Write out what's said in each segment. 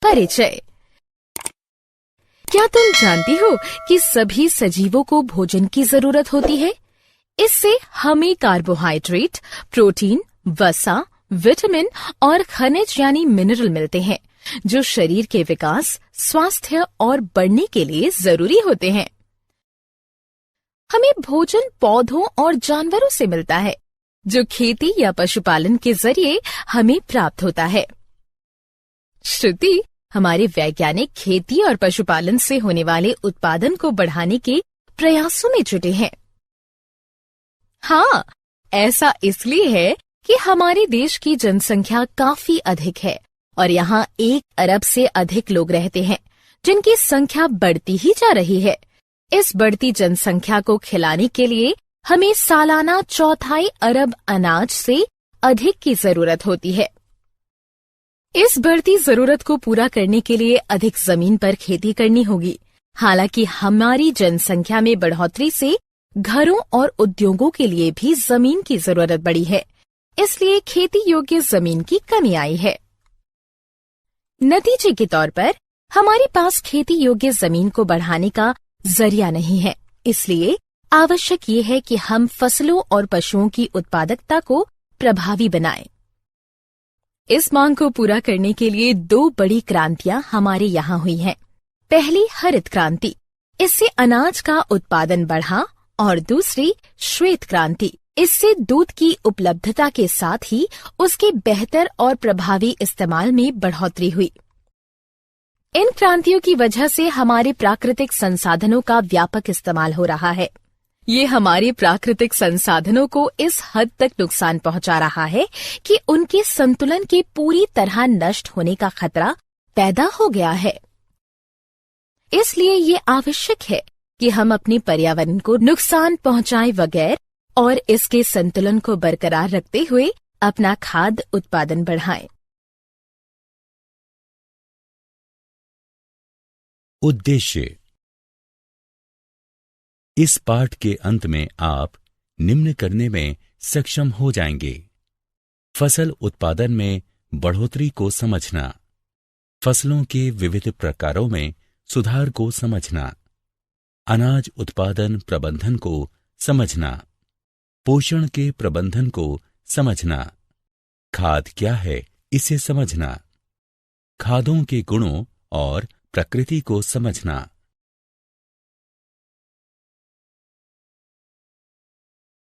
परिचय। क्या तुम जानती हो कि सभी सजीवों को भोजन की जरूरत होती है? इससे हमें कार्बोहाइड्रेट, प्रोटीन, वसा, विटामिन और खनिज यानी मिनरल मिलते हैं, जो शरीर के विकास, स्वास्थ्य और बढ़ने के लिए जरूरी होते हैं। हमें भोजन पौधों और जानवरों से मिलता है, जो खेती या पशुपालन के जरिए हमें प्राप्त होता है। श्रुति, हमारे वैज्ञानिक खेती और पशुपालन से होने वाले उत्पादन को बढ़ाने के प्रयासों में जुटे हैं। हाँ, ऐसा इसलिए है कि हमारे देश की जनसंख्या काफी अधिक है और यहाँ 1 अरब से अधिक लोग रहते हैं, जिनकी संख्या बढ़ती ही जा रही है। इस बढ़ती जनसंख्या को खिलाने के लिए हमें सालाना 1/4 अरब अनाज से अधिक की जरूरत होती है। इस बढ़ती जरूरत को पूरा करने के लिए अधिक जमीन पर खेती करनी होगी। हालांकि हमारी जनसंख्या में बढ़ोतरी से घरों और उद्योगों के लिए भी जमीन की जरूरत बढ़ी है, इसलिए खेती योग्य जमीन की कमी आई है। नतीजे के तौर पर हमारे पास खेती योग्य जमीन को बढ़ाने का जरिया नहीं है, इसलिए आवश्यक ये है कि हम फसलों और पशुओं की उत्पादकता को प्रभावी बनाएं। इस मांग को पूरा करने के लिए 2 बड़ी क्रांतियां हमारे यहाँ हुई हैं। पहली हरित क्रांति, इससे अनाज का उत्पादन बढ़ा, और दूसरी श्वेत क्रांति, इससे दूध की उपलब्धता के साथ ही उसके बेहतर और प्रभावी इस्तेमाल में बढ़ोतरी हुई। इन क्रांतियों की वजह से हमारे प्राकृतिक संसाधनों का व्यापक इस्तेमाल हो रहा है। ये हमारे प्राकृतिक संसाधनों को इस हद तक नुकसान पहुंचा रहा है कि उनके संतुलन के पूरी तरह नष्ट होने का खतरा पैदा हो गया है। इसलिए ये आवश्यक है कि हम अपने पर्यावरण को नुकसान पहुंचाए बगैर और इसके संतुलन को बरकरार रखते हुए अपना खाद्य उत्पादन बढ़ाएं। उद्देश्य। इस पाठ के अंत में आप निम्न करने में सक्षम हो जाएंगे: फसल उत्पादन में बढ़ोतरी को समझना, फसलों के विविध प्रकारों में सुधार को समझना, अनाज उत्पादन प्रबंधन को समझना, पोषण के प्रबंधन को समझना, खाद क्या है इसे समझना, खादों के गुणों और प्रकृति को समझना,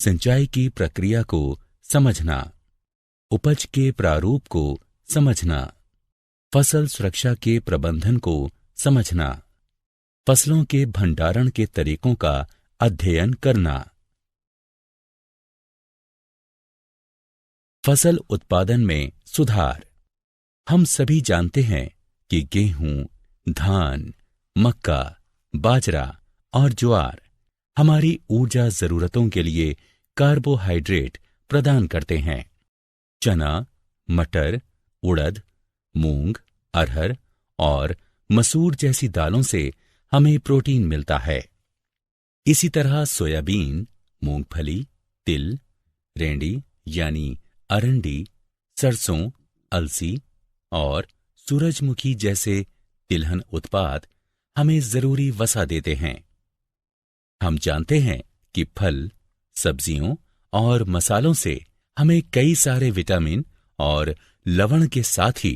सिंचाई की प्रक्रिया को समझना, उपज के प्रारूप को समझना, फसल सुरक्षा के प्रबंधन को समझना, फसलों के भंडारण के तरीकों का अध्ययन करना। फसल उत्पादन में सुधार। हम सभी जानते हैं कि गेहूं, धान, मक्का, बाजरा और ज्वार हमारी ऊर्जा जरूरतों के लिए कार्बोहाइड्रेट प्रदान करते हैं। चना, मटर, उड़द, मूंग, अरहर और मसूर जैसी दालों से हमें प्रोटीन मिलता है। इसी तरह सोयाबीन, मूंगफली, तिल, रेंडी यानी अरंडी, सरसों, अलसी और सूरजमुखी जैसे तिलहन उत्पाद हमें जरूरी वसा देते हैं। हम जानते हैं कि फल, सब्जियों और मसालों से हमें कई सारे विटामिन और लवण के साथ ही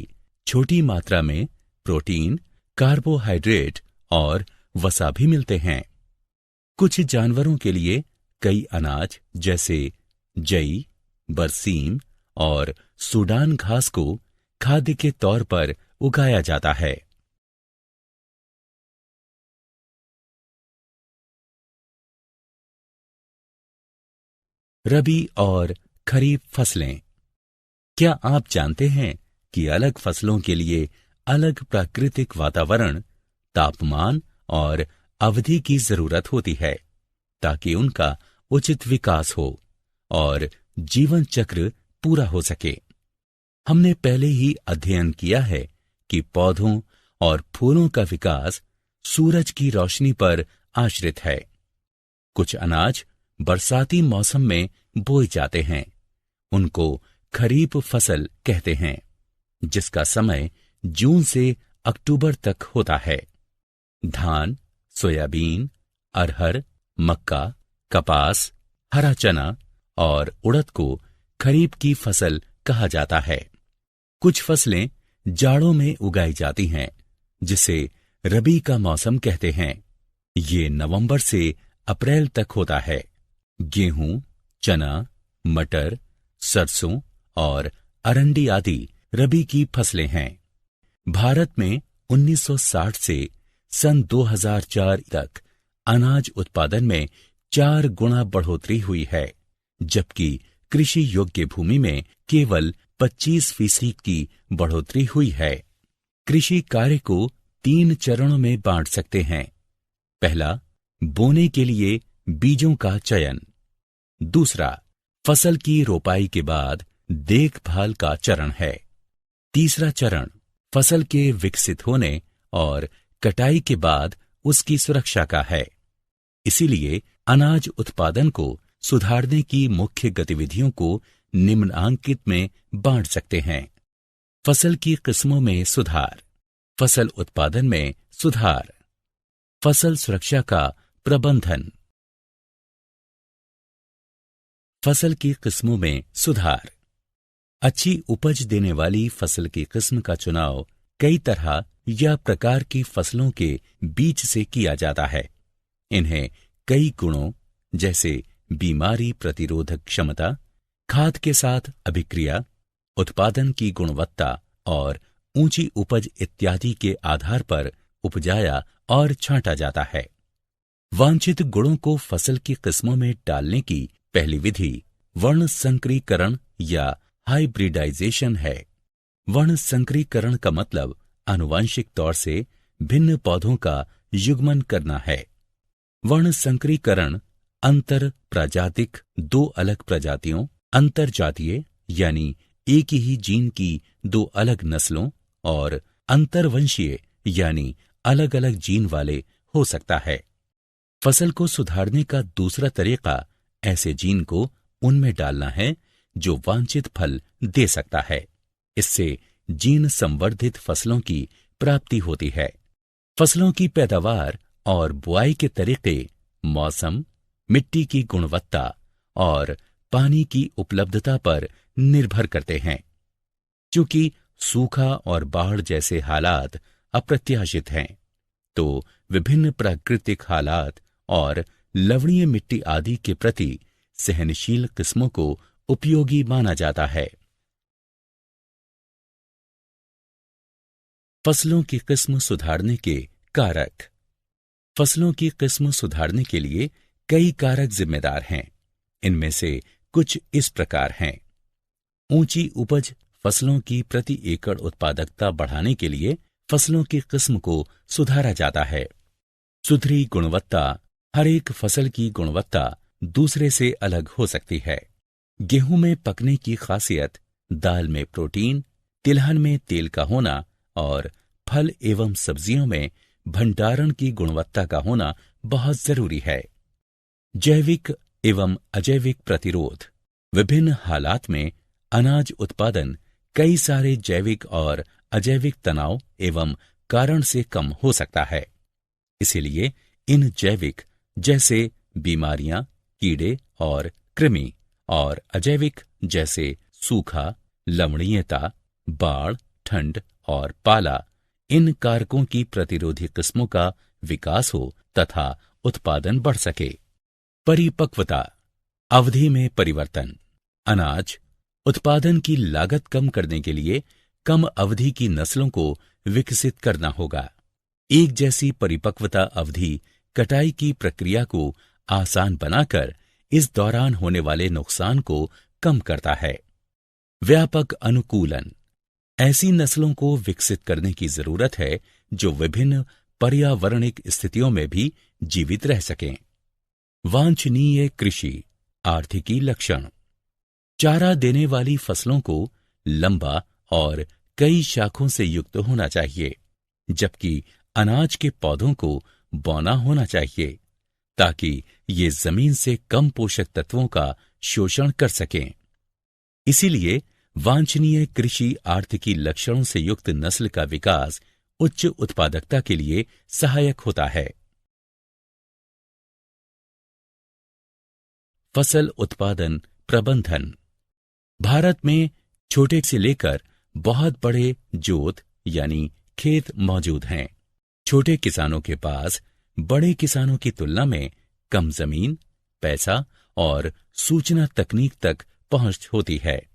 छोटी मात्रा में प्रोटीन, कार्बोहाइड्रेट और वसा भी मिलते हैं। कुछ जानवरों के लिए कई अनाज जैसे जई, बरसीम और सूडान घास को खाद्य के तौर पर उगाया जाता है। रबी और खरीफ फसलें। क्या आप जानते हैं कि अलग फसलों के लिए अलग प्राकृतिक वातावरण, तापमान और अवधि की जरूरत होती है ताकि उनका उचित विकास हो और जीवन चक्र पूरा हो सके। हमने पहले ही अध्ययन किया है कि पौधों और फूलों का विकास सूरज की रोशनी पर आश्रित है। कुछ अनाज बरसाती मौसम में बोए जाते हैं, उनको खरीफ फसल कहते हैं, जिसका समय जून से अक्टूबर तक होता है। धान, सोयाबीन, अरहर, मक्का, कपास, हरा चना और उड़द को खरीफ की फसल कहा जाता है। कुछ फसलें जाड़ों में उगाई जाती हैं, जिसे रबी का मौसम कहते हैं। ये नवंबर से अप्रैल तक होता है। गेहूं, चना, मटर, सरसों और अरंडी आदि रबी की फसलें हैं। भारत में 1960 से सन 2004 तक अनाज उत्पादन में 4 गुना बढ़ोतरी हुई है, जबकि कृषि योग्य भूमि में केवल 25% की बढ़ोतरी हुई है। कृषि कार्य को 3 चरणों में बांट सकते हैं। पहला, बोने के लिए बीजों का चयन। दूसरा, फसल की रोपाई के बाद देखभाल का चरण है। तीसरा चरण, फसल के विकसित होने और कटाई के बाद उसकी सुरक्षा का है। इसीलिए अनाज उत्पादन को सुधारने की मुख्य गतिविधियों को निम्नांकित में बांट सकते हैं। फसल की किस्मों में सुधार, फसल उत्पादन में सुधार, फसल सुरक्षा का प्रबंधन। फसल की किस्मों में सुधार। अच्छी उपज देने वाली फसल की किस्म का चुनाव कई तरह या प्रकार की फसलों के बीज से किया जाता है। इन्हें कई गुणों जैसे बीमारी प्रतिरोधक क्षमता, खाद के साथ अभिक्रिया, उत्पादन की गुणवत्ता और ऊंची उपज इत्यादि के आधार पर उपजाया और छांटा जाता है। वांछित गुणों को फसल की किस्मों में डालने की पहली विधि वर्ण संकरीकरण या हाइब्रिडाइजेशन है। वर्ण संकरीकरण का मतलब आनुवांशिक तौर से भिन्न पौधों का युग्मन करना है। वर्ण संकरीकरण अंतर प्रजातिक 2 अलग प्रजातियों, अंतर जातीय यानी एक ही जीन की 2 अलग नस्लों और अंतरवंशीय यानी अलग अलग जीन वाले हो सकता है। फसल को सुधारने का दूसरा तरीका ऐसे जीन को उनमें डालना है जो वांछित फल दे सकता है। इससे जीन संवर्धित फसलों की प्राप्ति होती है। फसलों की पैदावार और बुआई के तरीके मौसम, मिट्टी की गुणवत्ता और पानी की उपलब्धता पर निर्भर करते हैं। चूंकि सूखा और बाढ़ जैसे हालात अप्रत्याशित हैं, तो विभिन्न प्राकृतिक हालात और लवणीय मिट्टी आदि के प्रति सहनशील किस्मों को उपयोगी माना जाता है। फसलों की किस्म सुधारने के कारक। फसलों की किस्म सुधारने के लिए कई कारक जिम्मेदार हैं। इनमें से कुछ इस प्रकार हैं। ऊंची उपज फसलों की प्रति एकड़ उत्पादकता बढ़ाने के लिए फसलों की किस्म को सुधारा जाता है। सुधरी गुणवत्ता। हर एक फसल की गुणवत्ता दूसरे से अलग हो सकती है। गेहूं में पकने की खासियत, दाल में प्रोटीन, तिलहन में तेल का होना और फल एवं सब्जियों में भंडारण की गुणवत्ता का होना बहुत जरूरी है। जैविक एवं अजैविक प्रतिरोध। विभिन्न हालात में अनाज उत्पादन कई सारे जैविक और अजैविक तनाव एवं कारण से कम हो सकता है। इसीलिए इन जैविक जैसे बीमारियां, कीड़े और कृमि और अजैविक जैसे सूखा, लवणीयता, बाढ़, ठंड और पाला, इन कारकों की प्रतिरोधी किस्मों का विकास हो तथा उत्पादन बढ़ सके। परिपक्वता। अवधि में परिवर्तन। अनाज उत्पादन की लागत कम करने के लिए कम अवधि की नस्लों को विकसित करना होगा। एक जैसी परिपक्वता अवधि कटाई की प्रक्रिया को आसान बनाकर इस दौरान होने वाले नुकसान को कम करता है। व्यापक अनुकूलन। ऐसी नस्लों को विकसित करने की जरूरत है जो विभिन्न पर्यावरणिक स्थितियों में भी जीवित रह सकें। वांछनीय कृषि आर्थिकी लक्षण। चारा देने वाली फसलों को लंबा और कई शाखों से युक्त होना चाहिए, जबकि अनाज के पौधों को बौना होना चाहिए ताकि ये जमीन से कम पोषक तत्वों का शोषण कर सकें। इसीलिए वांछनीय कृषि आर्थिकी लक्षणों से युक्त नस्ल का विकास उच्च उत्पादकता के लिए सहायक होता है। फसल उत्पादन प्रबंधन। भारत में छोटे से लेकर बहुत बड़े जोत यानी खेत मौजूद हैं। छोटे किसानों के पास बड़े किसानों की तुलना में कम जमीन, पैसा और सूचना तकनीक तक पहुंच होती है।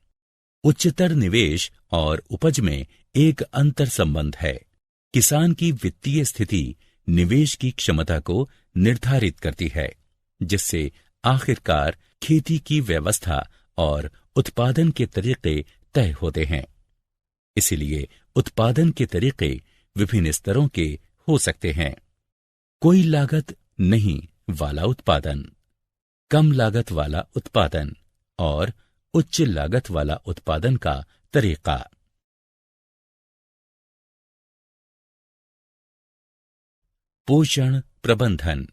उच्चतर निवेश और उपज में एक अंतर संबंध है। किसान की वित्तीय स्थिति निवेश की क्षमता को निर्धारित करती है, जिससे आखिरकार खेती की व्यवस्था और उत्पादन के तरीके तय होते हैं। इसलिए उत्पादन के तरीके विभिन्न स्तरों के हो सकते हैं। कोई लागत नहीं वाला उत्पादन, कम लागत वाला उत्पादन और उच्च लागत वाला उत्पादन का तरीका। पोषण प्रबंधन।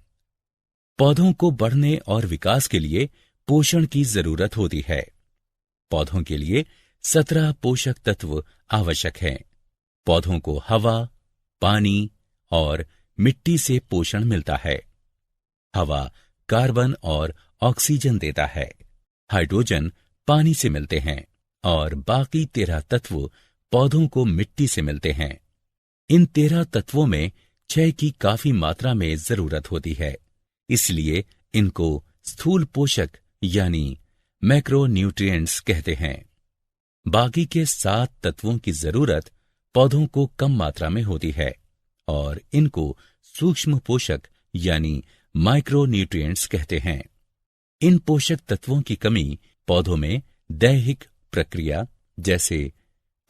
पौधों को बढ़ने और विकास के लिए पोषण की जरूरत होती है। पौधों के लिए 17 पोषक तत्व आवश्यक हैं। पौधों को हवा, पानी और मिट्टी से पोषण मिलता है। हवा कार्बन और ऑक्सीजन देता है। हाइड्रोजन पानी से मिलते हैं और बाकी 13 तत्व पौधों को मिट्टी से मिलते हैं। इन 13 तत्वों में क्षय की काफी मात्रा में जरूरत होती है, इसलिए इनको स्थूल पोषक यानी मैक्रोन्यूट्रिएंट्स कहते हैं। बाकी के 7 तत्वों की जरूरत पौधों को कम मात्रा में होती है और इनको सूक्ष्म पोषक यानी माइक्रोन्यूट्रिएंट्स कहते हैं। इन पोषक तत्वों की कमी पौधों में दैहिक प्रक्रिया जैसे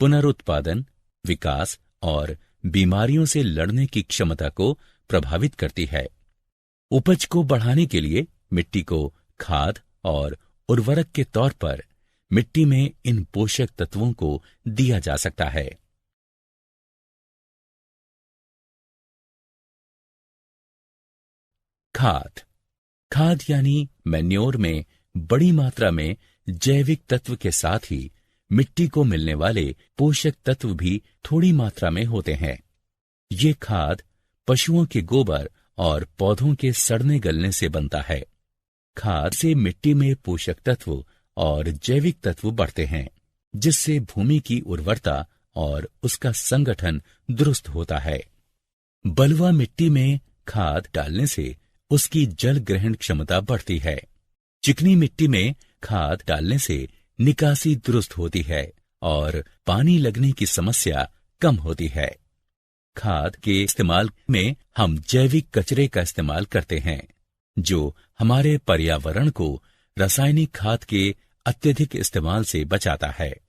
पुनरुत्पादन, विकास और बीमारियों से लड़ने की क्षमता को प्रभावित करती है। उपज को बढ़ाने के लिए मिट्टी को खाद और उर्वरक के तौर पर मिट्टी में इन पोषक तत्वों को दिया जा सकता है। खाद यानी मैन्योर में बड़ी मात्रा में जैविक तत्व के साथ ही मिट्टी को मिलने वाले पोषक तत्व भी थोड़ी मात्रा में होते हैं। ये खाद पशुओं के गोबर और पौधों के सड़ने गलने से बनता है। खाद से मिट्टी में पोषक तत्व और जैविक तत्व बढ़ते हैं, जिससे भूमि की उर्वरता और उसका संगठन दुरुस्त होता है। बलुआ मिट्टी में खाद डालने से उसकी जल ग्रहण क्षमता बढ़ती है। चिकनी मिट्टी में खाद डालने से निकासी दुरुस्त होती है और पानी लगने की समस्या कम होती है। खाद के इस्तेमाल में हम जैविक कचरे का इस्तेमाल करते हैं, जो हमारे पर्यावरण को रासायनिक खाद के अत्यधिक इस्तेमाल से बचाता है।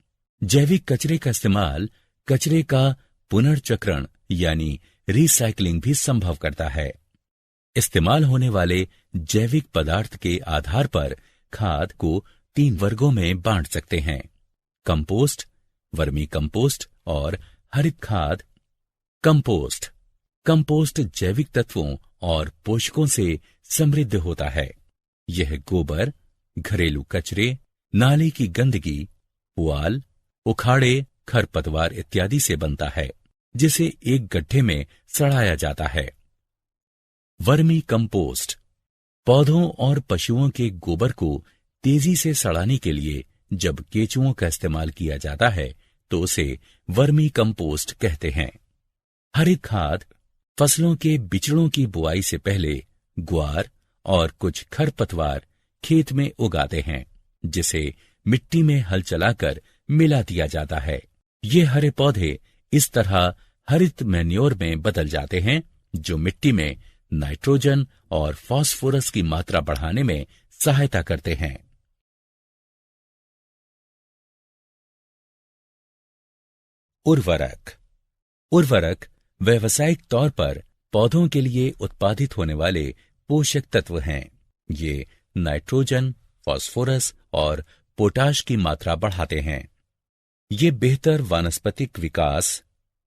जैविक कचरे का इस्तेमाल कचरे का पुनर्चक्रण यानी रिसाइकलिंग भी संभव करता है। इस्तेमाल होने वाले जैविक पदार्थ के आधार पर खाद को 3 वर्गों में बांट सकते हैं: कंपोस्ट, वर्मी कंपोस्ट और हरित खाद। कंपोस्ट जैविक तत्वों और पोषकों से समृद्ध होता है। यह गोबर, घरेलू कचरे, नाले की गंदगी, पुआल, उखाड़े, खरपतवार इत्यादि से बनता है, जिसे एक गड्ढे में सड़ाया जाता है। वर्मी कंपोस्ट पौधों और पशुओं के गोबर को तेजी से सड़ाने के लिए जब केंचुओं का इस्तेमाल किया जाता है तो उसे वर्मी कंपोस्ट कहते हैं। हरित खाद फसलों के बिचड़ों की बुआई से पहले ग्वार और कुछ खरपतवार खेत में उगाते हैं, जिसे मिट्टी में हल चलाकर मिला दिया जाता है। ये हरे पौधे इस तरह हरित मैन्योर में बदल जाते हैं, जो मिट्टी में नाइट्रोजन और फास्फोरस की मात्रा बढ़ाने में सहायता करते हैं। उर्वरक व्यावसायिक तौर पर पौधों के लिए उत्पादित होने वाले पोषक तत्व हैं। ये नाइट्रोजन, फास्फोरस और पोटाश की मात्रा बढ़ाते हैं। ये बेहतर वानस्पतिक विकास,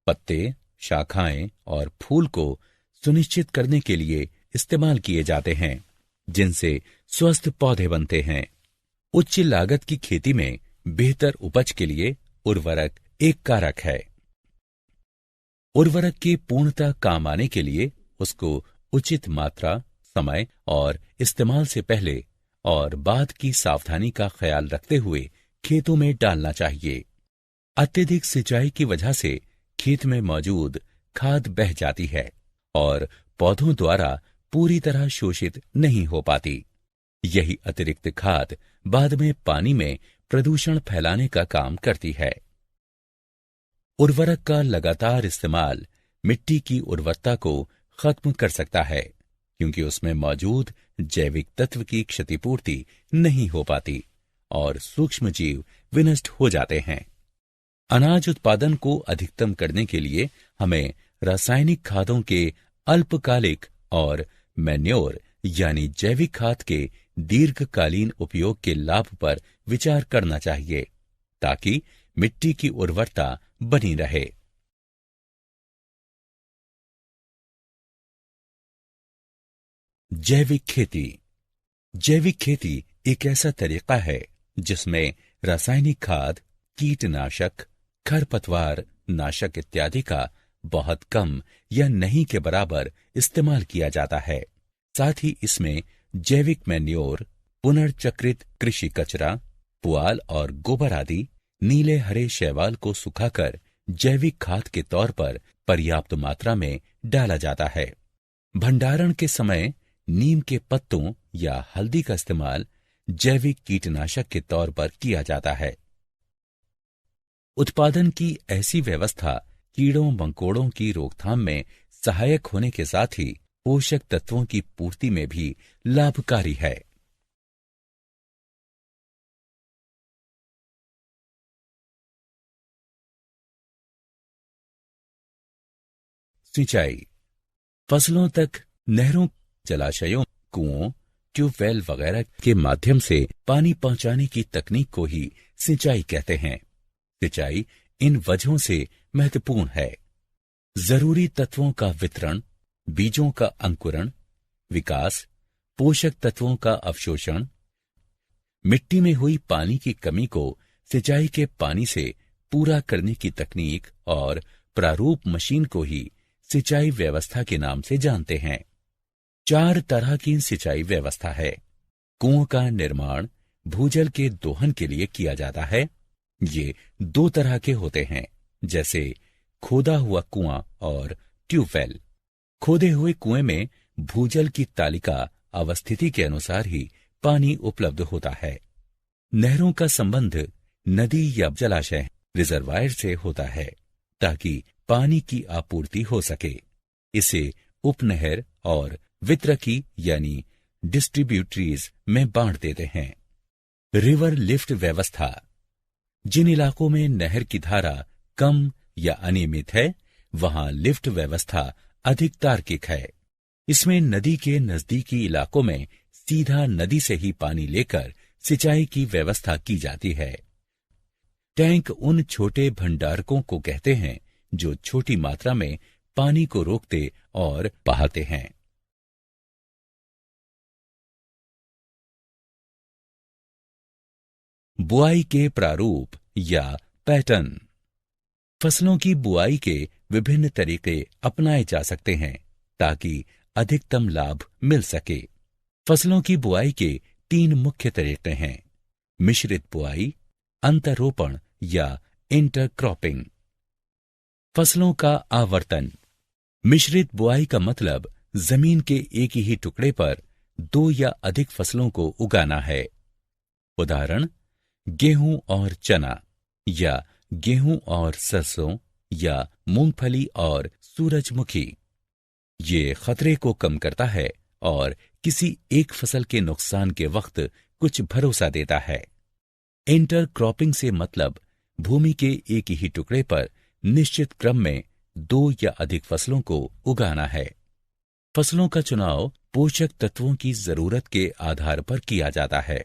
पत्ते, शाखाएं और फूल को सुनिश्चित करने के लिए इस्तेमाल किए जाते हैं, जिनसे स्वस्थ पौधे बनते हैं। उच्च लागत की खेती में बेहतर उपज के लिए उर्वरक एक कारक है। उर्वरक के पूर्णतः काम आने के लिए उसको उचित मात्रा, समय और इस्तेमाल से पहले और बाद की सावधानी का ख्याल रखते हुए खेतों में डालना चाहिए। अत्यधिक सिंचाई की वजह से खेत में मौजूद खाद बह जाती है और पौधों द्वारा पूरी तरह शोषित नहीं हो पाती। यही अतिरिक्त खाद बाद में पानी में प्रदूषण फैलाने का काम करती है। उर्वरक का लगातार इस्तेमाल मिट्टी की उर्वरता को खत्म कर सकता है, क्योंकि उसमें मौजूद जैविक तत्व की क्षतिपूर्ति नहीं हो पाती और सूक्ष्म जीव विनष्ट हो जाते हैं। अनाज उत्पादन को अधिकतम करने के लिए हमें रासायनिक खादों के अल्पकालिक और मैन्योर यानी जैविक खाद के दीर्घकालीन उपयोग के लाभ पर विचार करना चाहिए, ताकि मिट्टी की उर्वरता बनी रहे। जैविक खेती। जैविक खेती एक ऐसा तरीका है जिसमें रासायनिक खाद, कीटनाशक, खरपतवार नाशक इत्यादि का बहुत कम या नहीं के बराबर इस्तेमाल किया जाता है। साथ ही इसमें जैविक मैन्योर, पुनर्चक्रित कृषि कचरा, पुआल और गोबर आदि नीले हरे शैवाल को सुखाकर जैविक खाद के तौर पर पर्याप्त मात्रा में डाला जाता है। भंडारण के समय नीम के पत्तों या हल्दी का इस्तेमाल जैविक कीटनाशक के तौर पर किया जाता है। उत्पादन की ऐसी व्यवस्था कीड़ों मकोड़ों की रोकथाम में सहायक होने के साथ ही पोषक तत्वों की पूर्ति में भी लाभकारी है। सिंचाई। फसलों तक नहरों, जलाशयों, कुओं, ट्यूबवेल वगैरह के माध्यम से पानी पहुंचाने की तकनीक को ही सिंचाई कहते हैं। सिंचाई इन वजहों से महत्वपूर्ण है: जरूरी तत्वों का वितरण, बीजों का अंकुरण, विकास, पोषक तत्वों का अवशोषण। मिट्टी में हुई पानी की कमी को सिंचाई के पानी से पूरा करने की तकनीक और प्रारूप मशीन को ही सिंचाई व्यवस्था के नाम से जानते हैं। 4 तरह की सिंचाई व्यवस्था है। कुओं का निर्माण भूजल के दोहन के लिए किया जाता है। ये 2 तरह के होते हैं, जैसे खोदा हुआ कुआं और ट्यूबवेल। खोदे हुए कुएं में भूजल की तालिका अवस्थिति के अनुसार ही पानी उपलब्ध होता है। नहरों का संबंध नदी या जलाशय, रिजर्वायर से होता है, ताकि पानी की आपूर्ति हो सके। इसे उपनहर और वितरकी यानी डिस्ट्रीब्यूटरीज में बांट देते हैं। रिवर लिफ्ट व्यवस्था। जिन इलाकों में नहर की धारा कम या अनियमित है, वहां लिफ्ट व्यवस्था अधिक तार्किक है। इसमें नदी के नजदीकी इलाकों में सीधा नदी से ही पानी लेकर सिंचाई की व्यवस्था की जाती है। टैंक उन छोटे भंडारकों को कहते हैं जो छोटी मात्रा में पानी को रोकते और बहाते हैं। बुआई के प्रारूप या पैटर्न। फसलों की बुआई के विभिन्न तरीके अपनाए जा सकते हैं ताकि अधिकतम लाभ मिल सके। फसलों की बुआई के 3 मुख्य तरीके हैं: मिश्रित बुआई, अंतरोपण या इंटरक्रॉपिंग। फसलों का आवर्तन। मिश्रित बुआई का मतलब जमीन के एक ही टुकड़े पर 2 या अधिक फसलों को उगाना है। उदाहरण: गेहूं और चना, या गेहूं और सरसों, या मूंगफली और सूरजमुखी। ये खतरे को कम करता है और किसी एक फसल के नुकसान के वक्त कुछ भरोसा देता है। इंटरक्रॉपिंग से मतलब भूमि के एक ही टुकड़े पर निश्चित क्रम में 2 या अधिक फसलों को उगाना है। फसलों का चुनाव पोषक तत्वों की जरूरत के आधार पर किया जाता है।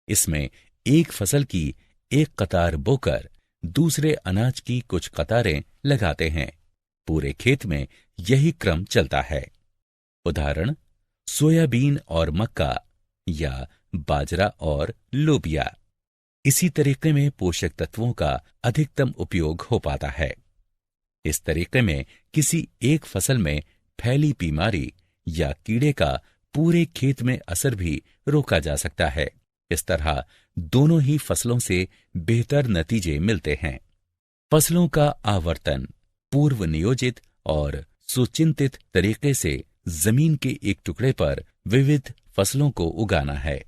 इसमें एक फसल की एक कतार बोकर दूसरे अनाज की कुछ कतारें लगाते हैं। पूरे खेत में यही क्रम चलता है। उदाहरण: सोयाबीन और मक्का, या बाजरा और लोबिया। इसी तरीके में पोषक तत्वों का अधिकतम उपयोग हो पाता है। इस तरीके में किसी एक फसल में फैली बीमारी या कीड़े का पूरे खेत में असर भी रोका जा सकता है। इस तरह दोनों ही फसलों से बेहतर नतीजे मिलते हैं। फसलों का आवर्तन पूर्व नियोजित और सुचिंतित तरीके से जमीन के एक टुकड़े पर विविध फसलों को उगाना है।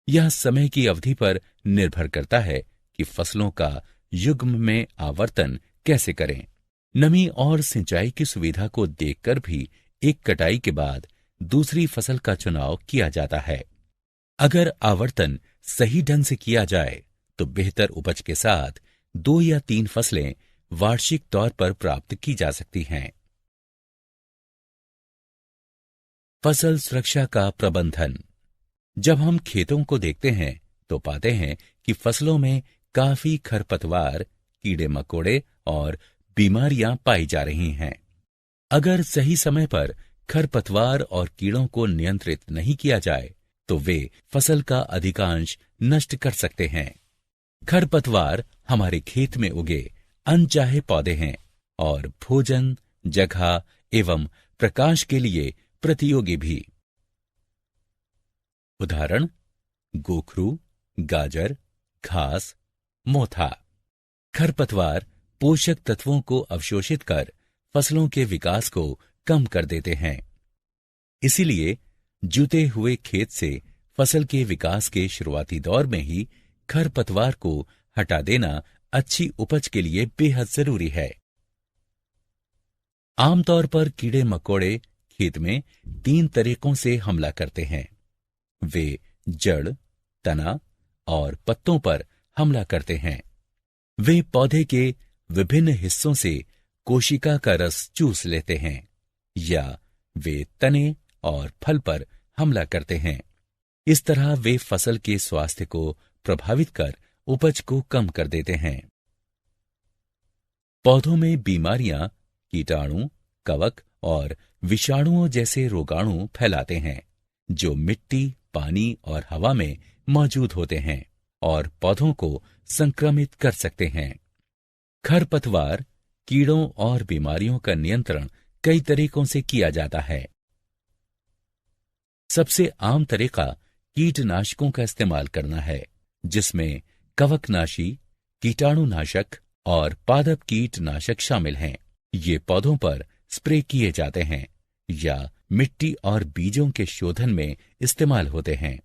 यह समय की अवधि पर निर्भर करता है कि फसलों का युग्म में आवर्तन कैसे करें। नमी और सिंचाई की सुविधा को देखकर भी एक कटाई के बाद दूसरी फसल का चुनाव किया जाता है। अगर आवर्तन सही ढंग से किया जाए तो बेहतर उपज के साथ 2 या 3 फसलें वार्षिक तौर पर प्राप्त की जा सकती हैं। फसल सुरक्षा का प्रबंधन। जब हम खेतों को देखते हैं तो पाते हैं कि फसलों में काफी खरपतवार, कीड़े मकोड़े और बीमारियां पाई जा रही हैं। अगर सही समय पर खरपतवार और कीड़ों को नियंत्रित नहीं किया जाए तो वे फसल का अधिकांश नष्ट कर सकते हैं। खरपतवार हमारे खेत में उगे अनचाहे पौधे हैं और भोजन, जगह एवं प्रकाश के लिए प्रतियोगी भी। उदाहरण: गोखरू, गाजर, घास, मोथा। खरपतवार पोषक तत्वों को अवशोषित कर फसलों के विकास को कम कर देते हैं। इसीलिए जुते हुए खेत से फसल के विकास के शुरुआती दौर में ही खरपतवार को हटा देना अच्छी उपज के लिए बेहद जरूरी है। आमतौर पर कीड़े मकोड़े खेत में 3 तरीकों से हमला करते हैं। वे जड़, तना और पत्तों पर हमला करते हैं। वे पौधे के विभिन्न हिस्सों से कोशिका का रस चूस लेते हैं या वे तने और फल पर हमला करते हैं। इस तरह वे फसल के स्वास्थ्य को प्रभावित कर उपज को कम कर देते हैं। पौधों में बीमारियां कीटाणु, कवक और विषाणुओं जैसे रोगाणु फैलाते हैं जो मिट्टी, पानी और हवा में मौजूद होते हैं और पौधों को संक्रमित कर सकते हैं। खरपतवार, कीड़ों और बीमारियों का नियंत्रण कई तरीकों से किया जाता है। सबसे आम तरीका कीटनाशकों का इस्तेमाल करना है, जिसमें कवकनाशी, कीटाणुनाशक और पादप कीटनाशक शामिल हैं। ये पौधों पर स्प्रे किए जाते हैं या मिट्टी और बीजों के शोधन में इस्तेमाल होते हैं।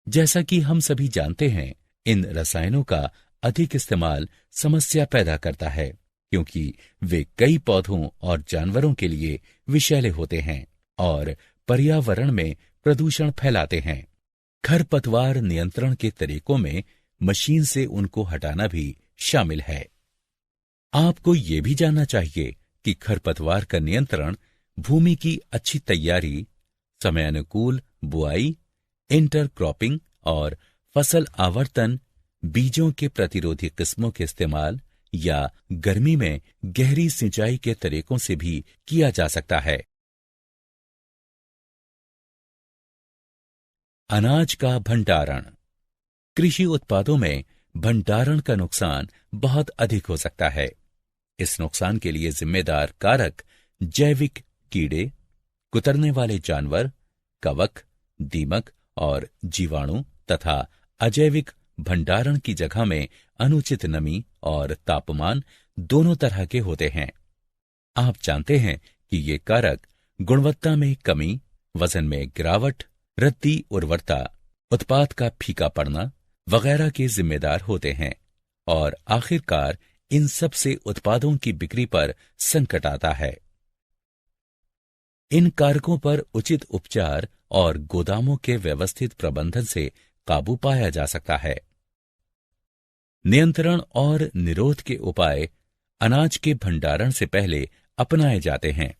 जैसा कि हम सभी जानते हैं, इन रसायनों का अधिक इस्तेमाल समस्या पैदा करता है क्योंकि वे कई पौधों और जानवरों के लिए विषैले होते हैं और पर्यावरण में प्रदूषण फैलाते हैं। खरपतवार नियंत्रण के तरीकों में मशीन से उनको हटाना भी शामिल है। आपको ये भी जानना चाहिए कि खरपतवार का नियंत्रण भूमि की अच्छी तैयारी, समयानुकूल बुआई, इंटरक्रॉपिंग और फसल आवर्तन, बीजों के प्रतिरोधी किस्मों के इस्तेमाल या गर्मी में गहरी सिंचाई के तरीकों से भी किया जा सकता है। अनाज का भंडारण। कृषि उत्पादों में भंडारण का नुकसान बहुत अधिक हो सकता है। इस नुकसान के लिए जिम्मेदार कारक जैविक कीड़े, कुतरने वाले जानवर, कवक, दीमक और जीवाणु तथा अजैविक भंडारण की जगह में अनुचित नमी और तापमान दोनों तरह के होते हैं। आप जानते हैं कि ये कारक गुणवत्ता में कमी, वजन में गिरावट, रद्दी उर्वरता, उत्पाद का फीका पड़ना वगैरह के जिम्मेदार होते हैं और आखिरकार इन सब से उत्पादों की बिक्री पर संकट आता है। इन कारकों पर उचित उपचार और गोदामों के व्यवस्थित प्रबंधन से काबू पाया जा सकता है। नियंत्रण और निरोध के उपाय अनाज के भंडारण से पहले अपनाए जाते हैं।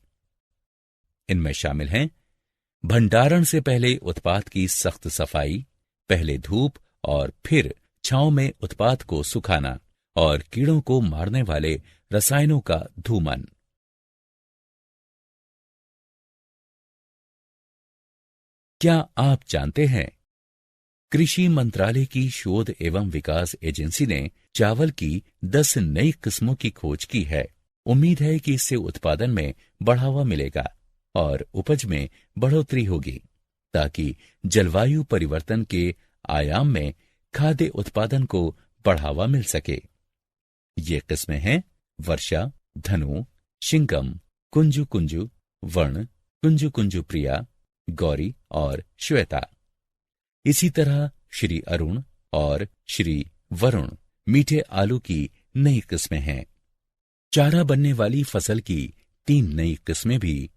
इनमें शामिल हैं भंडारण से पहले उत्पाद की सख्त सफाई, पहले धूप और फिर छांव में उत्पाद को सुखाना और कीड़ों को मारने वाले रसायनों का धूमन। क्या आप जानते हैं, कृषि मंत्रालय की शोध एवं विकास एजेंसी ने चावल की 10 नई किस्मों की खोज की है उम्मीद है कि इससे उत्पादन में बढ़ावा मिलेगा और उपज में बढ़ोतरी होगी, ताकि जलवायु परिवर्तन के आयाम में खाद्य उत्पादन को बढ़ावा मिल सके। ये किस्में हैं वर्षा, धनु, शिंगम, कुंजु कुंजु, वर्ण, कुंजु कुंजु प्रिया, गौरी और श्वेता। इसी तरह श्री अरुण और श्री वरुण मीठे आलू की नई किस्में हैं। चारा बनने वाली फसल की 3 नई किस्में भी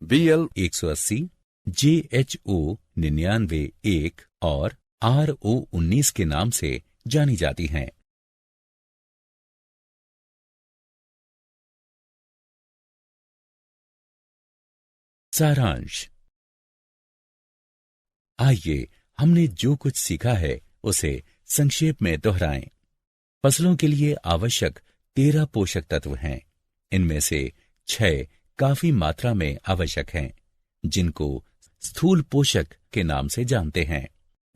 BL 180, JHO 99-1 और RO 19 के नाम से जानी जाती हैं। सारांश। आइए हमने जो कुछ सीखा है उसे संक्षेप में दोहराएं। फसलों के लिए आवश्यक 13 पोषक तत्व हैं। इनमें से 6 काफी मात्रा में आवश्यक हैं, जिनको स्थूल पोषक के नाम से जानते हैं,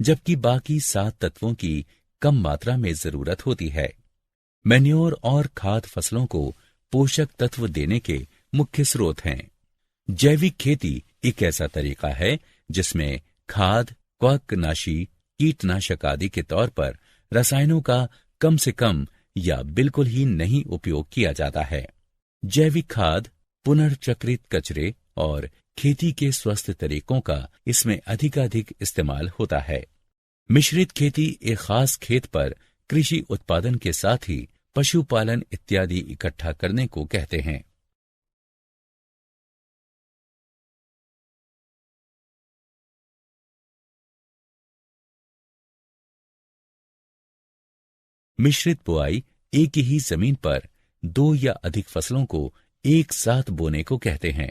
जबकि बाकी 7 तत्वों की कम मात्रा में जरूरत होती है। मैन्योर और खाद फसलों को पोषक तत्व देने के मुख्य स्रोत हैं। जैविक खेती एक ऐसा तरीका है जिसमें खाद, कवकनाशी, कीटनाशक आदि के तौर पर रसायनों का कम से कम या बिल्कुल ही नहीं उपयोग किया जाता है। जैविक खाद, पुनर्चक्रित कचरे और खेती के स्वस्थ तरीकों का इसमें अधिकाधिक इस्तेमाल होता है। मिश्रित खेती एक खास खेत पर कृषि उत्पादन के साथ ही पशुपालन इत्यादि इकट्ठा करने को कहते हैं। मिश्रित बुआई एक ही जमीन पर 2 या अधिक फसलों को एक साथ बोने को कहते हैं।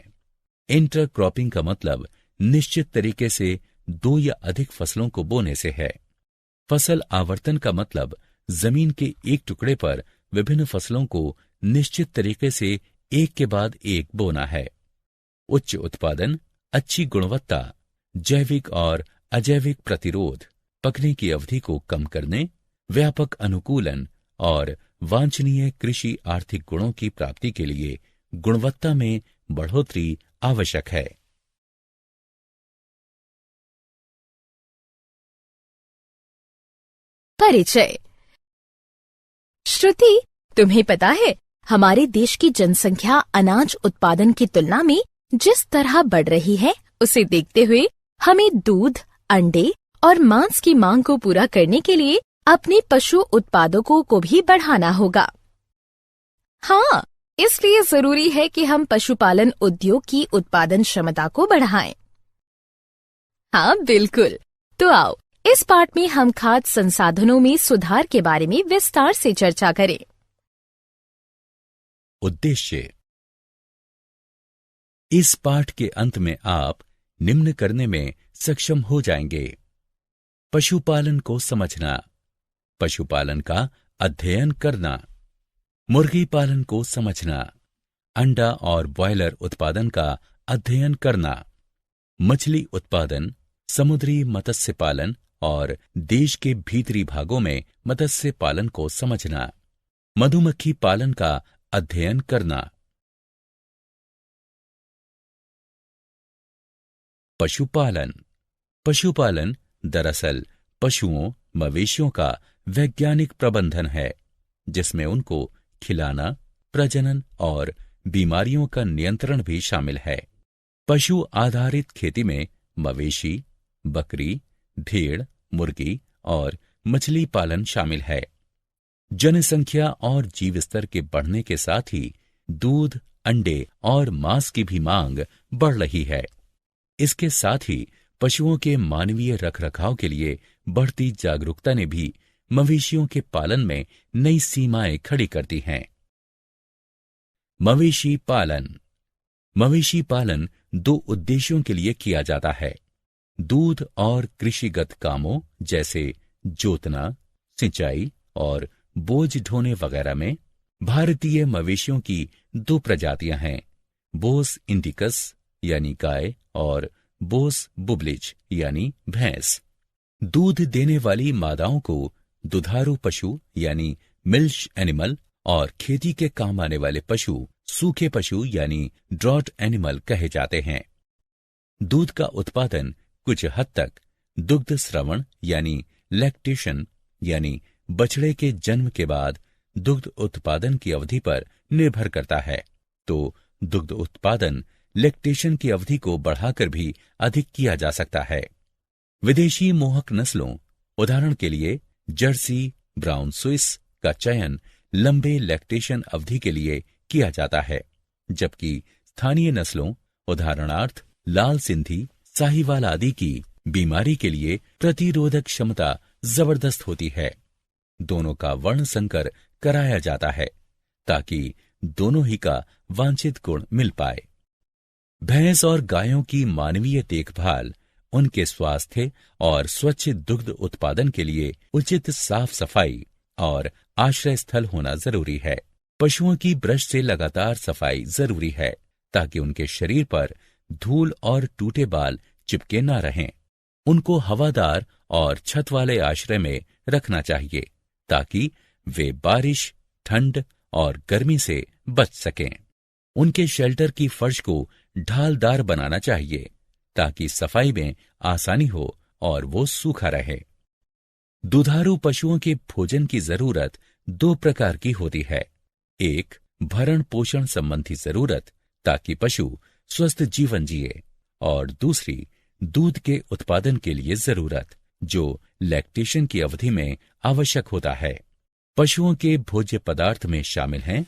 इंटरक्रॉपिंग का मतलब निश्चित तरीके से 2 या अधिक फसलों को बोने से है। फसल आवर्तन का मतलब जमीन के एक टुकड़े पर विभिन्न फसलों को निश्चित तरीके से एक के बाद एक बोना है। उच्च उत्पादन, अच्छी गुणवत्ता, जैविक और अजैविक प्रतिरोध, पकने की अवधि को कम करने, व्यापक अनुकूलन और वांछनीय कृषि आर्थिक गुणों की प्राप्ति के लिए गुणवत्ता में बढ़ोतरी आवश्यक है। परिचय। श्रुति, तुम्हें पता है हमारे देश की जनसंख्या अनाज उत्पादन की तुलना में जिस तरह बढ़ रही है, उसे देखते हुए हमें दूध, अंडे और मांस की मांग को पूरा करने के लिए अपने पशु उत्पादकों को भी बढ़ाना होगा। हाँ, इसलिए जरूरी है कि हम पशुपालन उद्योग की उत्पादन क्षमता को बढ़ाएं। हाँ, बिल्कुल। तो आओ, इस पाठ में हम खाद्य संसाधनों में सुधार के बारे में विस्तार से चर्चा करें। उद्देश्य। इस पाठ के अंत में आप निम्न करने में सक्षम हो जाएंगे: पशुपालन को समझना, पशुपालन का अध्ययन करना, मुर्गी पालन को समझना, अंडा और ब्रॉयलर उत्पादन का अध्ययन करना, मछली उत्पादन, समुद्री मत्स्य पालन और देश के भीतरी भागों में मत्स्य पालन को समझना, मधुमक्खी पालन का अध्ययन करना। पशुपालन। पशुपालन दरअसल पशुओं, मवेशियों का वैज्ञानिक प्रबंधन है, जिसमें उनको खिलाना, प्रजनन और बीमारियों का नियंत्रण भी शामिल है। पशु आधारित खेती में मवेशी, बकरी, भेड़, मुर्गी और मछली पालन शामिल है। जनसंख्या और जीव स्तर के बढ़ने के साथ ही दूध, अंडे और मांस की भी मांग बढ़ रही है। इसके साथ ही पशुओं के मानवीय रखरखाव के लिए बढ़ती जागरूकता ने भी मवेशियों के पालन में नई सीमाएं खड़ी कर दी हैं। मवेशी पालन। मवेशी पालन 2 उद्देश्यों के लिए किया जाता है: दूध और कृषिगत कामों जैसे जोतना, सिंचाई और बोझ ढोने वगैरह में। भारतीय मवेशियों की 2 प्रजातियां हैं: बोस इंडिकस यानी गाय और बोस बुबलिज यानी भैंस। दूध देने वाली मादाओं को दुधारू पशु यानी मिल्क एनिमल और खेती के काम आने वाले पशु सूखे पशु यानी ड्रॉट एनिमल कहे जाते हैं। दूध का उत्पादन कुछ हद तक दुग्ध स्रवण यानी लैक्टेशन यानी बछड़े के जन्म के बाद दुग्ध उत्पादन की अवधि पर निर्भर करता है, तो दुग्ध उत्पादन लैक्टेशन की अवधि को बढ़ाकर भी अधिक किया जा सकता है। विदेशी मोहक नस्लों उदाहरण के लिए जर्सी, ब्राउन स्विस का चयन लंबे लैक्टेशन अवधि के लिए किया जाता है, जबकि स्थानीय नस्लों उदाहरणार्थ लाल सिंधी, साहिवाल आदि की बीमारी के लिए प्रतिरोधक क्षमता जबरदस्त होती है। दोनों का वर्ण संकर कराया जाता है ताकि दोनों ही का वांछित गुण मिल पाए। भैंस और गायों की मानवीय देखभाल, उनके स्वास्थ्य और स्वच्छ दुग्ध उत्पादन के लिए उचित साफ सफाई और आश्रय स्थल होना जरूरी है। पशुओं की ब्रश से लगातार सफाई जरूरी है ताकि उनके शरीर पर धूल और टूटे बाल चिपके ना रहें। उनको हवादार और छत वाले आश्रय में रखना चाहिए ताकि वे बारिश, ठंड और गर्मी से बच सकें। उनके शेल्टर की फर्श को ढालदार बनाना चाहिए ताकि सफाई में आसानी हो और वो सूखा रहे। दुधारू पशुओं के भोजन की जरूरत दो प्रकार की होती है। एक, भरण पोषण संबंधी जरूरत ताकि पशु स्वस्थ जीवन जिए, और दूसरी, दूध के उत्पादन के लिए जरूरत जो लैक्टेशन की अवधि में आवश्यक होता है। पशुओं के भोज्य पदार्थ में शामिल हैं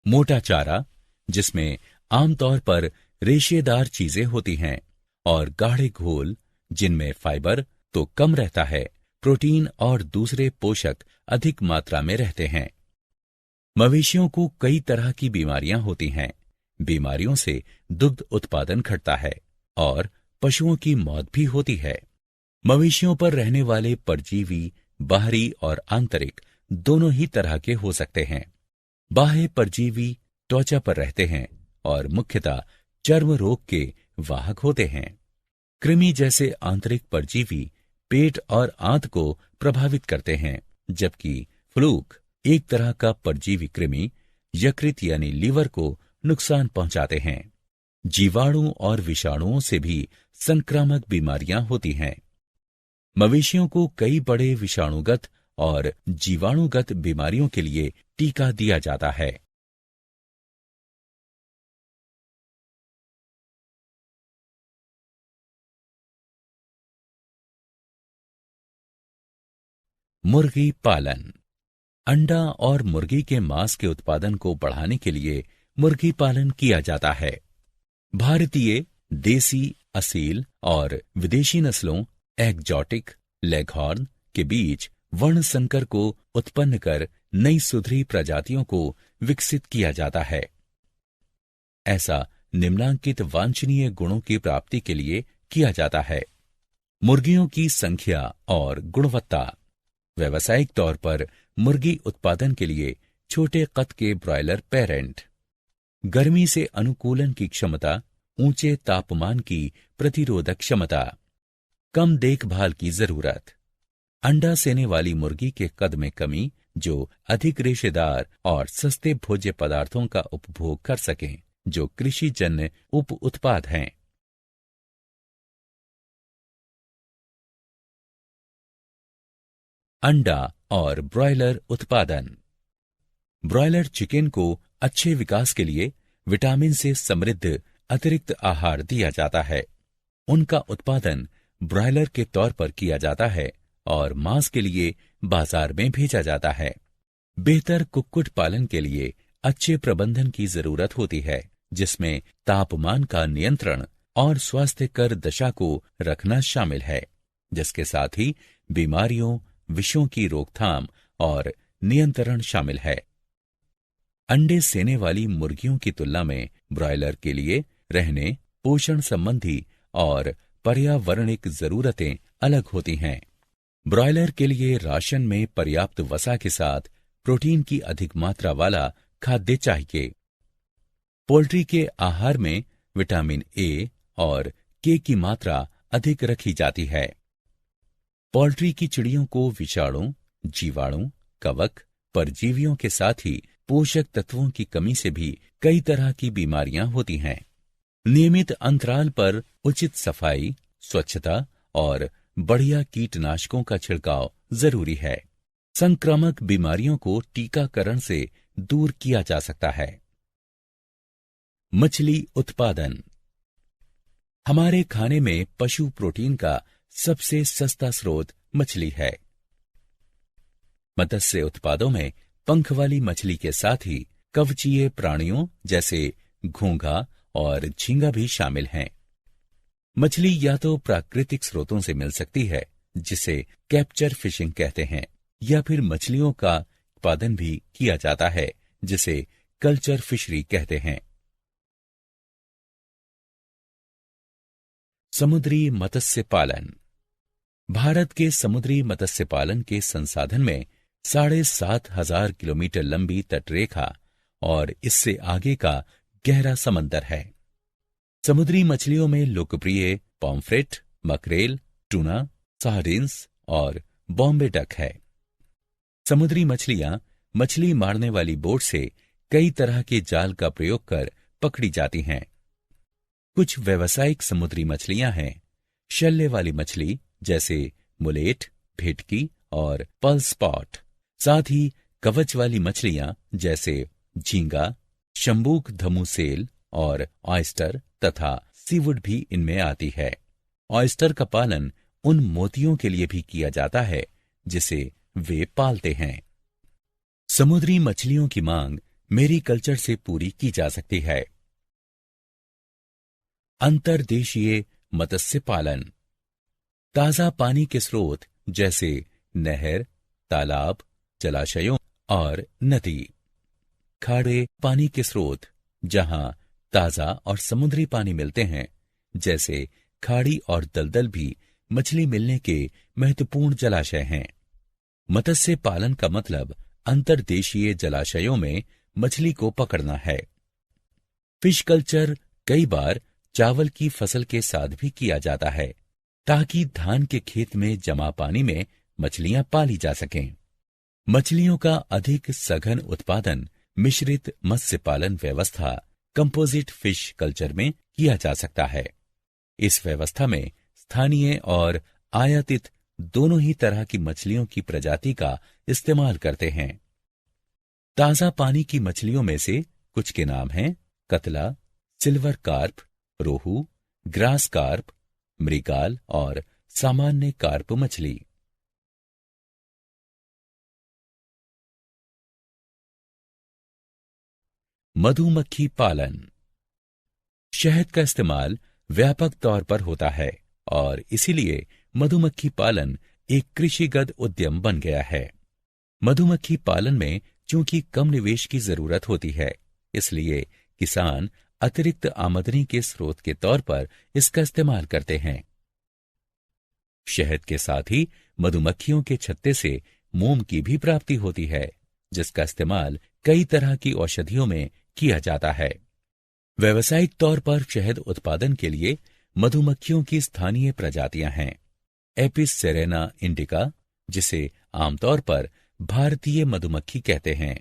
मोटा चारा, जिसमें आमतौर पर रेशेदार चीजें होती हैं, और गाढ़े घोल जिनमें फाइबर तो कम रहता है, प्रोटीन और दूसरे पोषक अधिक मात्रा में रहते हैं। मवेशियों को कई तरह की बीमारियां होती हैं। बीमारियों से दुग्ध उत्पादन घटता है और पशुओं की मौत भी होती है। मवेशियों पर रहने वाले परजीवी बाहरी और आंतरिक दोनों ही तरह के हो सकते हैं। बाह्य परजीवी त्वचा पर रहते हैं और मुख्यतः चर्म रोग के वाहक होते हैं। कृमि जैसे आंतरिक परजीवी पेट और आंत को प्रभावित करते हैं, जबकि फ्लूक एक तरह का परजीवी कृमि यकृत यानी लीवर को नुकसान पहुंचाते हैं। जीवाणु और विषाणुओं से भी संक्रामक बीमारियां होती हैं। मवेशियों को कई बड़े विषाणुगत और जीवाणुगत बीमारियों के लिए टीका दिया जाता है। मुर्गी पालन। अंडा और मुर्गी के मांस के उत्पादन को बढ़ाने के लिए मुर्गी पालन किया जाता है। भारतीय, देसी, असील और विदेशी नस्लों एग्जॉटिक, लेगहॉर्न के बीच वर्ण संकर को उत्पन्न कर नई सुधरी प्रजातियों को विकसित किया जाता है। ऐसा निम्नांकित वांछनीय गुणों की प्राप्ति के लिए किया जाता है। मुर्गियों की संख्या और गुणवत्ता। व्यावसायिक तौर पर मुर्गी उत्पादन के लिए छोटे कद के ब्रॉयलर पेरेंट। गर्मी से अनुकूलन की क्षमता, ऊंचे तापमान की प्रतिरोधक क्षमता, कम देखभाल की जरूरत। अंडा सेने वाली मुर्गी के कद में कमी जो अधिक रेशेदार और सस्ते भोज्य पदार्थों का उपभोग कर सकें, जो कृषि जन्य उप उत्पाद हैं। अंडा और ब्रॉयलर उत्पादन। ब्रॉयलर चिकन को अच्छे विकास के लिए विटामिन से समृद्ध अतिरिक्त आहार दिया जाता है। उनका उत्पादन ब्रॉयलर के तौर पर किया जाता है और मांस के लिए बाजार में भेजा जाता है। बेहतर कुक्कुट पालन के लिए अच्छे प्रबंधन की जरूरत होती है, जिसमें तापमान का नियंत्रण और स्वास्थ्यकर दशा को रखना शामिल है, जिसके साथ ही बीमारियों, विषयों की रोकथाम और नियंत्रण शामिल है। अंडे सेने वाली मुर्गियों की तुलना में ब्रॉयलर के लिए रहने, पोषण संबंधी और पर्यावरणिक जरूरतें अलग होती हैं। ब्रॉयलर के लिए राशन में पर्याप्त वसा के साथ प्रोटीन की अधिक मात्रा वाला खाद्य चाहिए। पोल्ट्री के आहार में विटामिन ए और के की मात्रा अधिक रखी जाती है। पोल्ट्री की चिड़ियों को विषाणु, जीवाणु, कवक, परजीवियों के साथ ही पोषक तत्वों की कमी से भी कई तरह की बीमारियां होती हैं। नियमित अंतराल पर उचित सफाई, स्वच्छता और बढ़िया कीटनाशकों का छिड़काव जरूरी है। संक्रामक बीमारियों को टीकाकरण से दूर किया जा सकता है। मछली उत्पादन। हमारे खाने में पशु प्रोटीन का सबसे सस्ता स्रोत मछली है। मत्स्य उत्पादों में पंख वाली मछली के साथ ही कवचीय प्राणियों जैसे घोंघा और झींगा भी शामिल हैं। मछली या तो प्राकृतिक स्रोतों से मिल सकती है, जिसे कैप्चर फिशिंग कहते हैं, या फिर मछलियों का उत्पादन भी किया जाता है, जिसे कल्चर फिशरी कहते हैं। समुद्री मत्स्य पालन। भारत के समुद्री मत्स्य पालन के संसाधन में 7,500 किलोमीटर लंबी तटरेखा और इससे आगे का गहरा समंदर है। समुद्री मछलियों में लोकप्रिय पॉम्फ्रेट, मकरेल, टूना, सार्डिन्स और बॉम्बे डक है। समुद्री मछलियां मछली मारने वाली बोट से कई तरह के जाल का प्रयोग कर पकड़ी जाती हैं। कुछ व्यावसायिक समुद्री मछलियां हैं शल्य वाली मछली जैसे मुलेट, भेटकी और पर्ल स्पॉट। साथ ही कवच वाली मछलियां जैसे झींगा, शंबूक धमू सेल और ऑयस्टर तथा सीवुड भी इनमें आती है। ऑयस्टर का पालन उन मोतियों के लिए भी किया जाता है जिसे वे पालते हैं। समुद्री मछलियों की मांग मेरीकल्चर से पूरी की जा सकती है। अंतर्देशीय मत्स्य पालन। ताजा पानी के स्रोत जैसे नहर, तालाब, जलाशयों और नदी। खारे पानी के स्रोत जहां ताजा और समुद्री पानी मिलते हैं, जैसे खाड़ी और दलदल भी मछली मिलने के महत्वपूर्ण जलाशय हैं। मत्स्य पालन का मतलब अंतर्देशीय जलाशयों में मछली को पकड़ना है। फिश कल्चर कई बार चावल की फसल के साथ भी किया जाता है, ताकि धान के खेत में जमा पानी में मछलियां पाली जा सकें। मछलियों का अधिक सघन उत्पादन मिश्रित मत्स्य पालन व्यवस्था कंपोजिट फिश कल्चर में किया जा सकता है। इस व्यवस्था में स्थानीय और आयातित दोनों ही तरह की मछलियों की प्रजाति का इस्तेमाल करते हैं। ताजा पानी की मछलियों में से कुछ के नाम हैं कतला, सिल्वर कार्प, रोहू, ग्रास कार्प, मृगाल और सामान्य कार्प मछली। मधुमक्खी पालन। शहद का इस्तेमाल व्यापक तौर पर होता है और इसीलिए मधुमक्खी पालन एक कृषिगत उद्यम बन गया है। मधुमक्खी पालन में चूंकि कम निवेश की जरूरत होती है, इसलिए किसान अतिरिक्त आमदनी के स्रोत के तौर पर इसका इस्तेमाल करते हैं। शहद के साथ ही मधुमक्खियों के छत्ते से मोम की भी प्राप्ति होती है, जिसका इस्तेमाल कई तरह की औषधियों में किया जाता है। व्यावसायिक तौर पर शहद उत्पादन के लिए मधुमक्खियों की स्थानीय प्रजातियां हैं। एपिस सेरेना इंडिका, जिसे आमतौर पर भारतीय मधुमक्खी कहते हैं,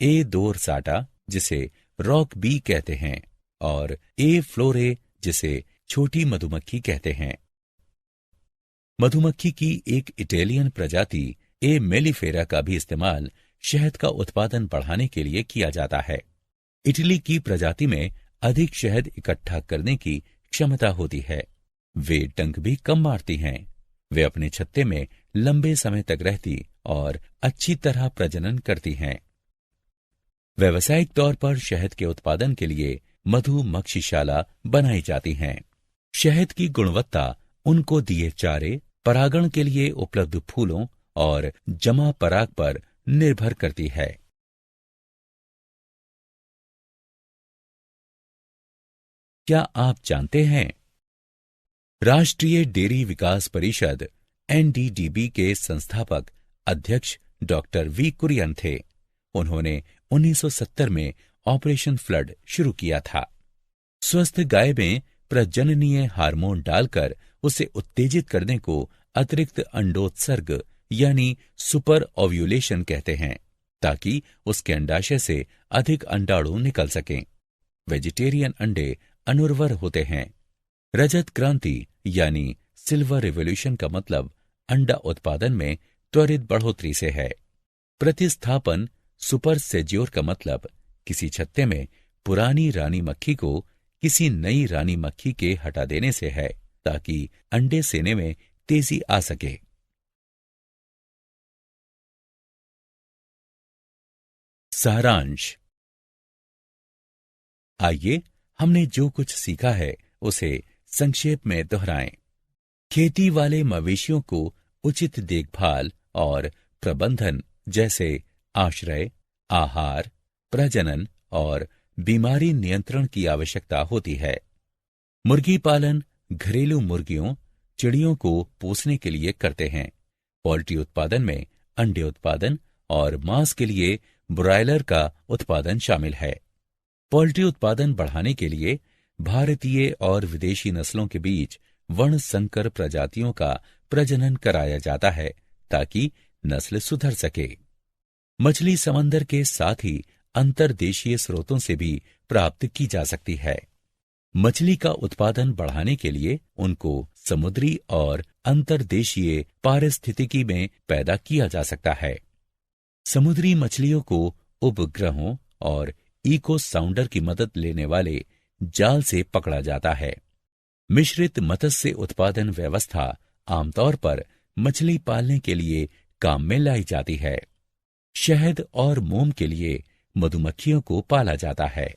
ए डोरसाटा, जिसे रॉक बी कहते हैं, और ए फ्लोरे, जिसे छोटी मधुमक्खी कहते हैं। मधुमक्खी की एक इटालियन प्रजाति ए मेलिफेरा का भी इस्तेमाल शहद का उत्पादन बढ़ाने के लिए किया जाता है। इटली की प्रजाति में अधिक शहद इकट्ठा करने की क्षमता होती है। वे डंक भी कम मारती हैं। वे अपने छत्ते में लंबे समय तक रहती और अच्छी तरह प्रजनन करती हैं। व्यावसायिक तौर पर शहद के उत्पादन के लिए मधुमक्षिशाला बनाई जाती हैं। शहद की गुणवत्ता उनको दिए चारे, परागण के लिए उपलब्ध फूलों और जमा पराग पर निर्भर करती है। क्या आप जानते हैं, राष्ट्रीय डेयरी विकास परिषद एनडीडीबी के संस्थापक अध्यक्ष डॉक्टर वी कुरियन थे। उन्होंने 1970 में ऑपरेशन फ्लड शुरू किया था। स्वस्थ गाय में प्रजननीय हार्मोन डालकर उसे उत्तेजित करने को अतिरिक्त अंडोत्सर्ग यानी सुपर ओव्यूलेशन कहते हैं। ताकि उसके अंडाशय से अधिक अंडाणु निकल सकें। वेजिटेरियन अंडे अनुर्वर होते हैं। रजत क्रांति यानी सिल्वर रिवॉल्यूशन का मतलब अंडा उत्पादन में त्वरित बढ़ोतरी से है। प्रतिस्थापन सुपर सेज्योर का मतलब किसी छत्ते में पुरानी रानी मक्खी को किसी नई रानी मक्खी के हटा देने से है, ताकि अंडे सेने में तेजी आ सके। सारांश। आइए हमने जो कुछ सीखा है उसे संक्षेप में दोहराएं। खेती वाले मवेशियों को उचित देखभाल और प्रबंधन जैसे आश्रय, आहार, प्रजनन और बीमारी नियंत्रण की आवश्यकता होती है। मुर्गी पालन घरेलू मुर्गियों, चिड़ियों को पोसने के लिए करते हैं। पोल्ट्री उत्पादन में अंडे उत्पादन और मांस के लिए ब्रॉयलर का उत्पादन शामिल है। पोल्ट्री उत्पादन बढ़ाने के लिए भारतीय और विदेशी नस्लों के बीच वर्ण संकर प्रजातियों का प्रजनन कराया जाता है, ताकि नस्ल सुधर सके। मछली समंदर के साथ ही अंतर्देशीय स्रोतों से भी प्राप्त की जा सकती है। मछली का उत्पादन बढ़ाने के लिए उनको समुद्री और अंतर्देशीय पारिस्थितिकी में पैदा किया जा सकता है। समुद्री मछलियों को उपग्रहों और इको साउंडर की मदद लेने वाले जाल से पकड़ा जाता है। मिश्रित मत्स्य उत्पादन व्यवस्था आमतौर पर मछली पालने के लिए काम में लाई जाती है। शहद और मोम के लिए मधुमक्खियों को पाला जाता है।